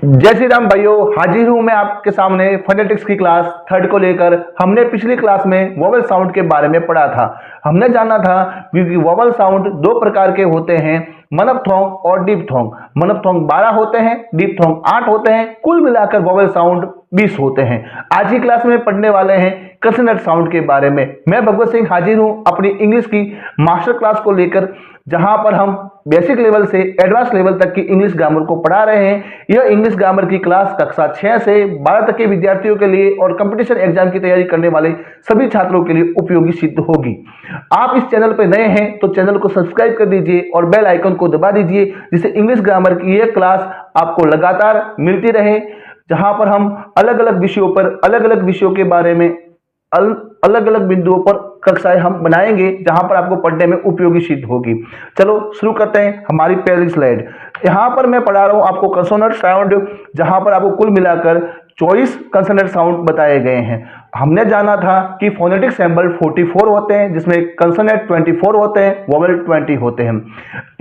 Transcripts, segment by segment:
जय श्री राम भाइयों, हाजिर हूं मैं आपके सामने फोनेटिक्स की क्लास थर्ड को लेकर। हमने पिछली क्लास में वोवल साउंड के बारे में पढ़ा था। हमने जाना था कि वोवल साउंड दो प्रकार के होते हैं, मनपथोंग और डिप्थोंग। मनपथोंग 12 होते हैं, डिप्थोंग 8 होते हैं। कुल मिलाकर वोवल साउंड 20 होते हैं। आज की क्लास में पढ़ने वाले हैं कंसोनेंट साउंड के बारे में। मैं भगवत सिंह हाजिर हूं अपनी इंग्लिश की मास्टर क्लास को लेकर, जहां पर हम बेसिक लेवल से एडवांस लेवल तक की इंग्लिश ग्रामर को पढ़ा रहे हैं। यह इंग्लिश ग्रामर की क्लास कक्षा 6 से 12 तक के विद्यार्थियों के लिए और कंपटीशन एग्जाम की तैयारी करने वाले सभी छात्रों के लिए उपयोगी सिद्ध होगी। आप इस चैनल पर नए हैं तो चैनल को सब्सक्राइब कर दीजिए और बेल आइकन को दबा दीजिए, जिससे इंग्लिश ग्रामर की यह क्लास आपको लगातार मिलती रहे, जहां पर हम अलग अलग विषयों के बारे में अलग अलग बिंदुओं पर कक्षाएं हम बनाएंगे, जहां पर आपको पढ़ने में उपयोगी सिद्ध होगी। चलो शुरू करते हैं हमारी पहली स्लाइड। यहां पर मैं पढ़ा रहा हूं आपको कंसोनेंट साउंड, जहां पर आपको कुल मिलाकर 24 कंसोनेंट साउंड बताए गए हैं। हमने जाना था कि फोनेटिक सिंबल 44 होते हैं, जिसमें कंसोनेंट 24 होते हैं, वोवेल 20 होते हैं।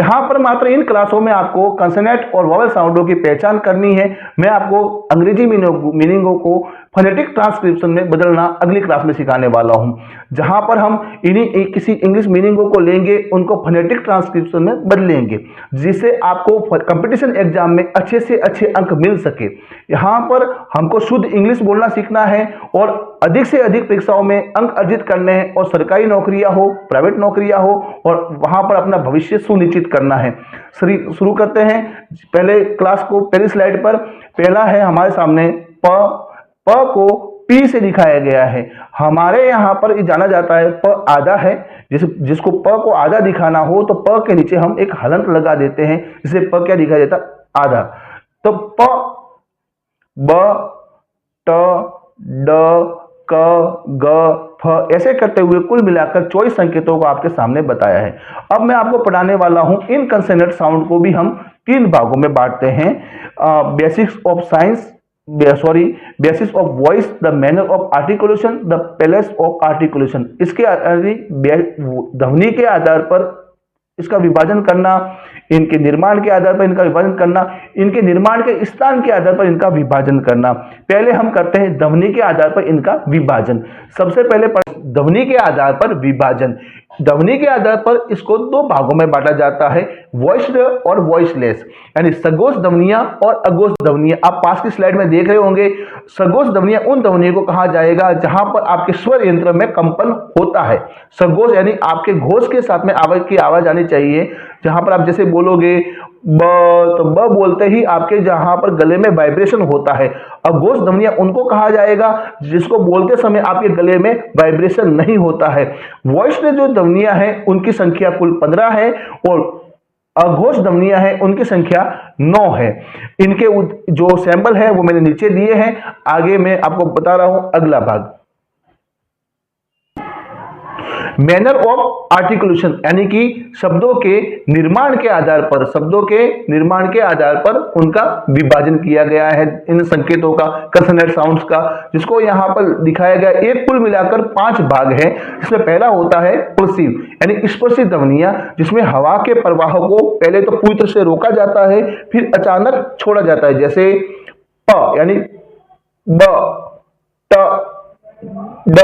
यहां पर मात्र इन क्लासों में आपको कंसोनेंट और वोवेल साउंडों की पहचान करनी है। मैं आपको अंग्रेजी मीनिंगों को फोनेटिक ट्रांसक्रिप्शन में बदलना अगली क्लास में सिखाने वाला हूं, जहां पर हम इन्हीं किसी इंग्लिश मीनिंगों को लेंगे, उनको फोनेटिक ट्रांसक्रिप्शन में बदलेंगे, जिससे आपको कंपटीशन एग्जाम में अच्छे से अच्छे अंक मिल सके। यहां पर हमको शुद्ध इंग्लिश बोलना सीखना है और अधिक से अधिक परीक्षाओं में अंक अर्जित करने हैं, और सरकारी नौकरियां हो, प्राइवेट नौकरियां हो, और वहां पर अपना भविष्य सुनिश्चित करना है। शुरू करते हैं पहले क्लास को। पहली स्लाइड पर पहला है हमारे सामने प को पी से दिखाया गया है। हमारे यहाँ पर जाना जाता है प आधा है, जिसको प को आधा दिखाना हो तो प के नीचे हम एक हलंत लगा देते हैं, जिससे प क्या दिखाई देता, आधा। तो प, ब, ट, ड, क, ग, फ ऐसे करते हुए कुल मिलाकर 24 संकेतों को आपके सामने बताया है। अब मैं आपको पढ़ाने वाला हूं इन कंसोनेंट साउंड को भी हम 3 भागों में बांटते हैं। Basics of science, basis of voice, the manner of articulation, the palace of articulation. इसके ध्वनि के आधार पर इसका विभाजन करना, इनके निर्माण के आधार पर इनका विभाजन करना, इनके निर्माण के स्थान के आधार पर इनका विभाजन करना। पहले हम करते हैं ध्वनि के आधार पर इनका विभाजन। सबसे पहले ध्वनि के आधार पर विभाजन। ध्वनि के आधार पर इसको 2 भागों में बांटा जाता है, वॉइस्ड और वॉइसलेस, यानी सघोष ध्वनियां और अघोष ध्वनियां। आप पास की स्लाइड में देख रहे होंगे। सघोष ध्वनियां उन ध्वनियों को कहा जाएगा जहां पर आपके स्वर यंत्र में कंपन होता है। सघोष यानी आपके घोष के साथ में आवाज आनी चाहिए। जहां पर आप जैसे बोलोगे ब, तो ब बोलते ही आपके जहां पर गले में वाइब्रेशन होता है। अघोष ध्वनियां उनको कहा जाएगा जिसको बोलते समय आपके गले में वाइब्रेशन नहीं होता है। वॉइस में जो ध्वनियां हैं उनकी संख्या कुल 15 है, और अघोष ध्वनियां हैं उनकी संख्या 9 है। इनके जो सैंपल है वो मैंने नीचे दिए हैं, आगे मैं आपको बता रहा हूं अगला भाग। मैनर ऑफ आर्टिकुलेशन, यानी कि शब्दों के निर्माण के आधार पर उनका विभाजन किया गया है इन संकेतों का, कंसोनेंट साउंड्स का, जिसको यहां पर दिखाया गया। एक कुल मिलाकर 5 भाग है, जिसमें पहला होता है पल्सिव, यानी स्पर्शी ध्वनियां, जिसमें हवा के प्रवाह को पहले तो पूरी तरह से रोका जाता है, फिर अचानक छोड़ा जाता है। जैसे प यानी ब, ट, ड,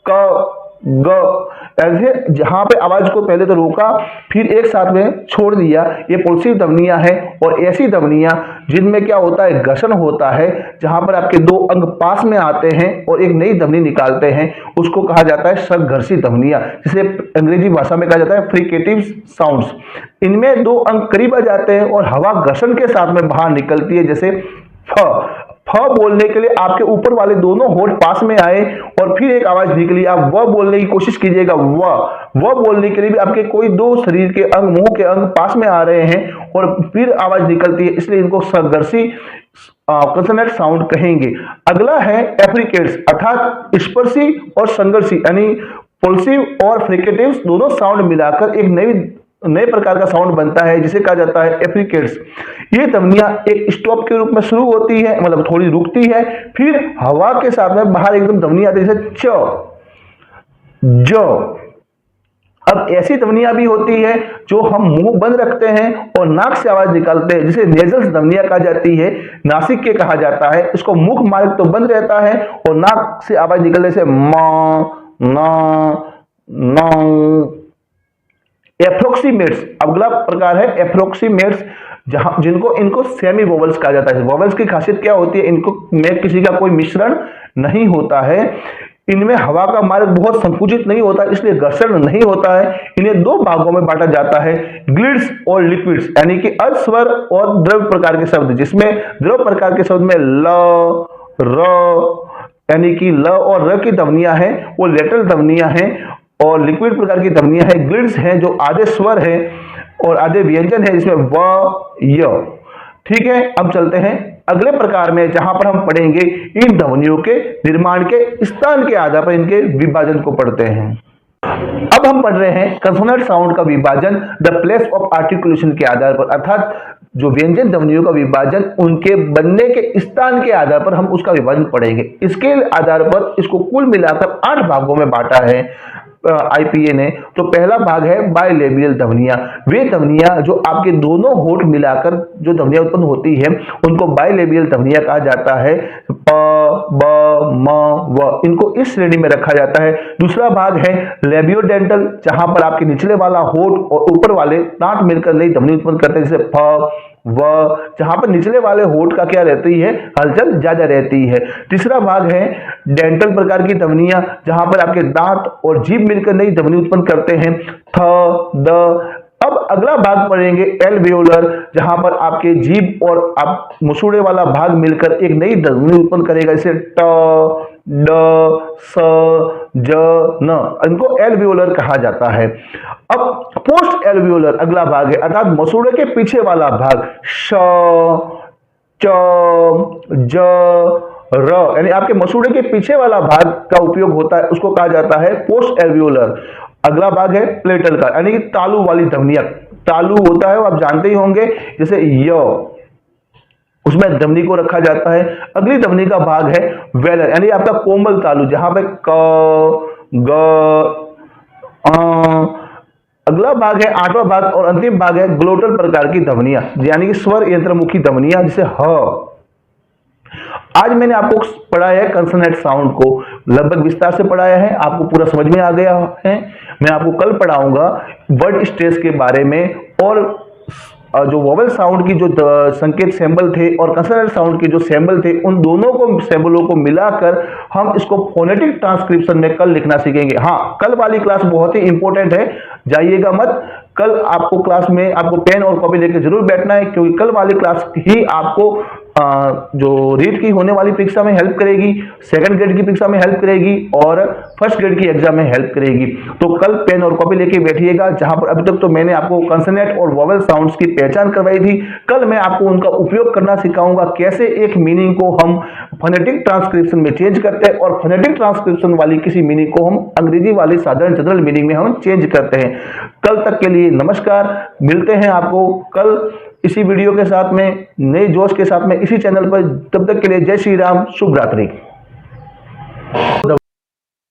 क, ग, ऐसे जहां पे आवाज को पहले तो रोका फिर एक साथ में छोड़ दिया, ये पल्सिव ध्वनियां हैं। और ऐसी ध्वनियां जिनमें क्या होता है, घर्षण होता है, जहां पर आपके 2 अंग पास में आते हैं और एक नई ध्वनि निकालते हैं, उसको कहा जाता है संघर्षी ध्वनियां, जिसे अंग्रेजी भाषा में कहा जाता है फ्रिकेटिव साउंड्स। इनमें 2 अंग करीब आ जाते हैं और हवा घर्षण के साथ में बाहर निकलती है। जैसे फ बोलने के लिए आपके ऊपर वाले दोनों होंठ पास में आए और फिर एक आवाज निकली, आप व बोलने की कोशिश कीजिएगा। व बोलने के लिए भी आपके कोई 2 शरीर के अंग, मुंह के अंग पास में आ रहे हैं और फिर आवाज निकलती है, इसलिए इनको संघर्षी कंसोनेंट साउंड कहेंगे। अगला है एफ्रिकेट्स, अर्थात स्पर्शी और संघर्षी, यानी पल्सिव और फ्रिकेटिव दोनों साउंड मिलाकर एक नए प्रकार का साउंड बनता है, जिसे कहा जाता है एफ्रिकेट्स। ये ध्वनियां एक स्टॉप के रूप में शुरू होती है, मतलब थोड़ी रुकती है, फिर हवा के साथ में बाहर एकदम ध्वनि आती है, जैसे च, ज, अब ऐसी ध्वनियां भी होती है जो हम मुंह बंद रखते हैं और नाक से आवाज निकालते हैं, जिसे नेजल ध्वनियां कहा जाती है, नासिक के कहा जाता है। इसको मुख मार्ग तो बंद रहता है और नाक से आवाज निकलने से म, न। एप्रोक्सीमेट्स अगला प्रकार है एप्रोक्सीमेट्स, जिनको इनको सेमी वोवल्स कहा जाता है। वोवल्स की खासियत क्या होती है, इनको में किसी का कोई मिश्रण नहीं होता है, इनमें हवा का मार्ग बहुत संकुचित नहीं होता, इसलिए घर्षण नहीं होता है। इन्हें दो भागों में बांटा जाता है, ग्लिड्स और लिक्विड्स, यानी कि अस्वर और द्रव प्रकार के शब्द, जिसमें द्रव प्रकार के शब्द में ल, र, यानी कि ल और र की ध्वनियां हैं वो लेटरल ध्वनियां हैं, और लिक्विड प्रकार की ध्वनियां हैं, ग्लिड्स हैं जो आधे स्वर है और आधे व्यंजन है, जिसमें व, य। ठीक है, अब चलते हैं अगले प्रकार में, जहां पर हम पढ़ेंगे इन ध्वनियों के निर्माण के स्थान के आधार पर इनके विभाजन को पढ़ते हैं। अब हम पढ़ रहे हैं कंसोनेंट साउंड का विभाजन द प्लेस ऑफ आर्टिकुलेशन के आधार पर, अर्थात जो व्यंजन ध्वनियों का विभाजन उनके बनने के स्थान के आधार पर हम उसका विभाजन पढ़ेंगे। इसके आधार पर इसको कुल मिलाकर 8 भागों में बांटा है आईपीए ने। तो पहला भाग है बाइलेबियल ध्वनियां, वे ध्वनियां जो आपके दोनों होठ मिलाकर जो ध्वनियां उत्पन्न होती है उनको बाइलेबियल ध्वनियां कहा जाता है। प, ब, म, व, इनको इस श्रेणी में रखा जाता है। दूसरा भाग है लेबियोडेंटल, जहां पर आपके निचले वाला होठ और ऊपर वाले दांत मिलकर नई ध्वनि उत्पन्न करते हैं, जैसे फ, व, जहां पर निचले वाले होठ का क्या रहती है, हलचल ज्यादा रहती है। तीसरा भाग है डेंटल प्रकार की ध्वनियां, जहां पर आपके दांत और जीभ मिलकर नई ध्वनि उत्पन्न करते हैं, थ, द। अब अगला भाग पढ़ेंगे एल्वेओलर, जहां पर आपके जीभ और आप मसूड़े वाला भाग मिलकर एक नई ध्वनि उत्पन्न करेगा, जैसे ट, ड, स, ज, न। इनको एल्वेओलर कहा जाता है। अब पोस्ट एल्वेओलर अगला भाग है, अर्थात मसूड़े के पीछे वाला भाग, श, च, ज, र, यानी आपके मसूड़े के पीछे वाला भाग का उपयोग होता है, उसको कहा जाता है पोस्ट एल्वेओलर। अगला भाग है प्लेटल का, यानी कि तालू वाली ध्वनियां। तालू होता है वो आप जानते ही होंगे, जैसे य, उसमें ध्वनि को रखा जाता है। अगली ध्वनि का भाग है वेलर, यानी आपका कोमल तालु, जहां पे क, ग, अगला भाग है 8वां भाग और अंतिम भाग है ग्लोटल प्रकार की ध्वनियां, यानी कि स्वर यंत्रमुखी ध्वनियां, जैसे ह। आज मैंने आपको पढ़ाया है कंसोनेंट साउंड को, लगभग विस्तार से पढ़ाया है, आपको पूरा समझ में आ गया है। मैं आपको कल पढ़ाऊंगा वर्ड स्ट्रेस के बारे में, और जो वोवेल साउंड की जो संकेत सैंबल थे और कंसोनेंट साउंड के जो सैंबल थे, उन दोनों को सैंबलों को मिलाकर हम इसको फोनेटिक ट्रांसक्रिप्शन में कल लिखना सीखेंगे। हाँ, कल वाली क्लास बहुत ही इंपॉर्टेंट है, जाइएगा मत। कल आपको क्लास में आपको पेन और कॉपी लेकर जरूर बैठना है, क्योंकि कल वाली क्लास ही आपको जो रीट की होने वाली परीक्षा में हेल्प करेगी, सेकंड ग्रेड की परीक्षा में हेल्प करेगी और फर्स्ट ग्रेड की एग्जाम में हेल्प करेगी। तो कल पेन और कॉपी लेके बैठिएगा। जहां पर अभी तक तो मैंने आपको कंसोनेंट और वोवेल साउंड्स की पहचान करवाई थी, कल मैं आपको उनका उपयोग करना सिखाऊंगा, कैसे एक मीनिंग को हम फोनेटिक ट्रांसक्रिप्शन में चेंज करते हैं और फोनेटिक ट्रांसक्रिप्शन वाली किसी मीनिंग को हम अंग्रेजी वाली साधारण जनरल मीनिंग में हम चेंज करते हैं। कल तक के लिए नमस्कार, मिलते हैं आपको कल इसी वीडियो के साथ में, नए जोश के साथ में, इसी चैनल पर। तब तक के लिए जय श्री राम, शुभ रात्रि।